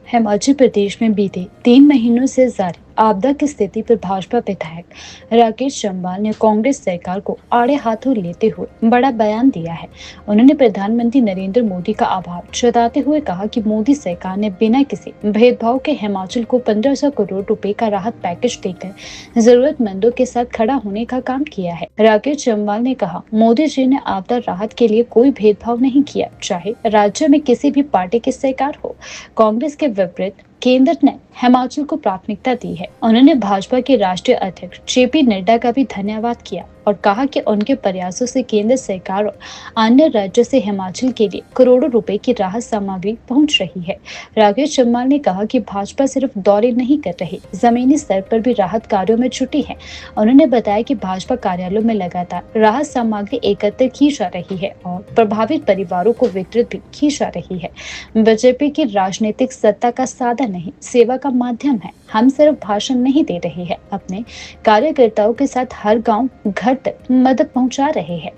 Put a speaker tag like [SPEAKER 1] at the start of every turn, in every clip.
[SPEAKER 1] हिमाचल प्रदेश में बीते 3 महीनों से जारी आपदा की स्थिति पर भाजपा विधायक राकेश जम्वाल ने कांग्रेस सरकार को आड़े हाथों लेते हुए बड़ा बयान दिया है। उन्होंने प्रधानमंत्री नरेंद्र मोदी का आभार जताते हुए कहा कि मोदी सरकार ने बिना किसी भेदभाव के हिमाचल को 1500 करोड़ रुपए का राहत पैकेज देकर जरूरतमंदों के साथ खड़ा होने का काम किया है। राकेश जम्वाल ने कहा, मोदी जी ने आपदा राहत के लिए कोई भेदभाव नहीं किया, चाहे राज्य में किसी भी पार्टी की सरकार हो। कांग्रेस के विपरीत केंद्र ने हिमाचल को प्राथमिकता दी है। उन्होंने भाजपा के राष्ट्रीय अध्यक्ष जेपी नड्डा का भी धन्यवाद किया और कहा कि उनके प्रयासों से केंद्र सरकार और अन्य राज्यों से हिमाचल के लिए करोड़ों रुपए की राहत सामग्री पहुंच रही है। राकेश जम्वाल ने कहा कि भाजपा सिर्फ दौरे नहीं कर रही, जमीनी स्तर पर भी राहत कार्यों में जुटी है। उन्होंने बताया कि भाजपा कार्यालयों में लगातार राहत सामग्री एकत्र की जा रही है और प्रभावित परिवारों को वितरित भी की जा रही है। बीजेपी की राजनीतिक सत्ता का साधन नहीं, सेवा का माध्यम है। हम सिर्फ भाषण नहीं दे रहे हैं, अपने कार्यकर्ताओं के साथ हर गांव घर तक मदद पहुंचा रहे हैं।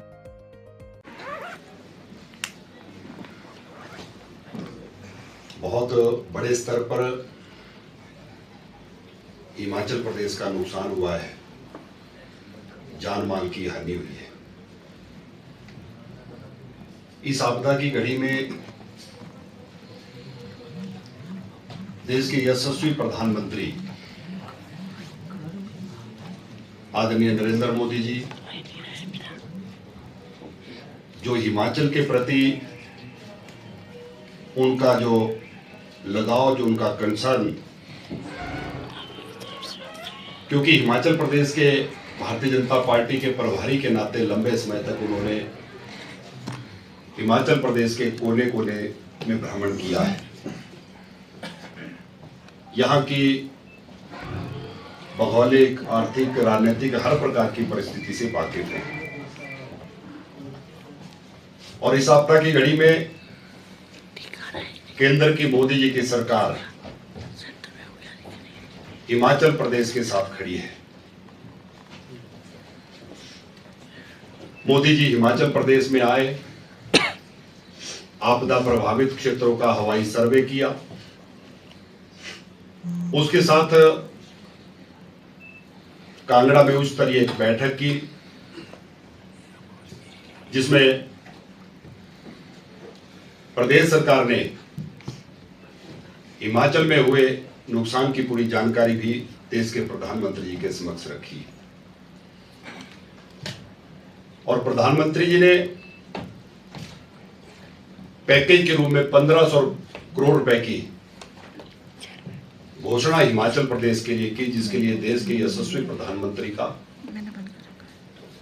[SPEAKER 2] बहुत बड़े स्तर पर हिमाचल प्रदेश का नुकसान हुआ है, जान माल की हानि हुई है। इस आपदा की घड़ी में देश के यशस्वी प्रधानमंत्री आदरणीय नरेंद्र मोदी जी, जो हिमाचल के प्रति उनका जो लगाव, जो उनका कंसर्न, क्योंकि हिमाचल प्रदेश के भारतीय जनता पार्टी के प्रभारी के नाते लंबे समय तक उन्होंने हिमाचल प्रदेश के कोने कोने में भ्रमण किया है। यहाँ की भौगोलिक, आर्थिक, राजनीतिक हर प्रकार की परिस्थिति से वाकिफ है और इस आपदा की घड़ी में केंद्र की मोदी जी की सरकार हिमाचल प्रदेश के साथ खड़ी है। मोदी जी हिमाचल प्रदेश में आए, आपदा प्रभावित क्षेत्रों का हवाई सर्वे किया, उसके साथ कांगड़ा में उच्च स्तरीय एक बैठक की, जिसमें प्रदेश सरकार ने हिमाचल में हुए नुकसान की पूरी जानकारी भी देश के प्रधानमंत्री जी के समक्ष रखी और प्रधानमंत्री जी ने पैकेज के रूप में 1500 करोड़ रुपए की घोषणा हिमाचल प्रदेश के लिए की, जिसके लिए देश के यशस्वी प्रधानमंत्री का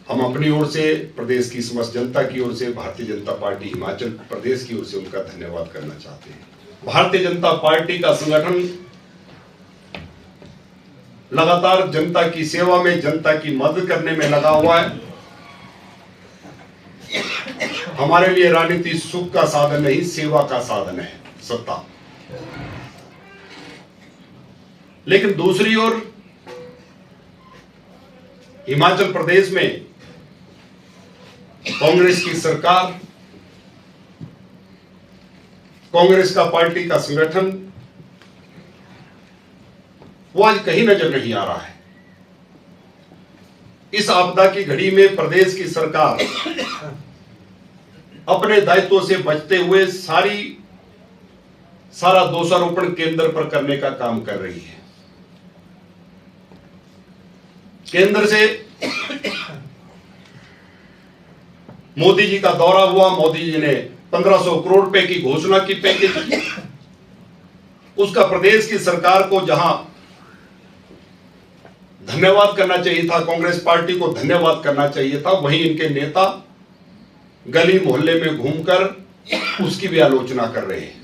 [SPEAKER 2] हम अपनी ओर से, प्रदेश की समस्त जनता की ओर से, भारतीय जनता पार्टी हिमाचल प्रदेश की ओर से उनका धन्यवाद करना चाहते हैं। भारतीय जनता पार्टी का संगठन लगातार जनता की सेवा में, जनता की मदद करने में लगा हुआ है। हमारे लिए राजनीति सुख का साधन नहीं, सेवा का साधन है, सत्ता। लेकिन दूसरी ओर हिमाचल प्रदेश में कांग्रेस की सरकार, कांग्रेस का पार्टी का संगठन, वो आज कहीं नजर नहीं आ रहा है। इस आपदा की घड़ी में प्रदेश की सरकार अपने दायित्वों से बचते हुए सारा दोषारोपण केंद्र पर करने का काम कर रही है। केंद्र से मोदी जी का दौरा हुआ, मोदी जी ने 1500 करोड़ रुपए की घोषणा की पैकेज की। उसका प्रदेश की सरकार को जहां धन्यवाद करना चाहिए था, कांग्रेस पार्टी को धन्यवाद करना चाहिए था, वहीं इनके नेता गली मोहल्ले में घूमकर उसकी भी आलोचना कर रहे हैं।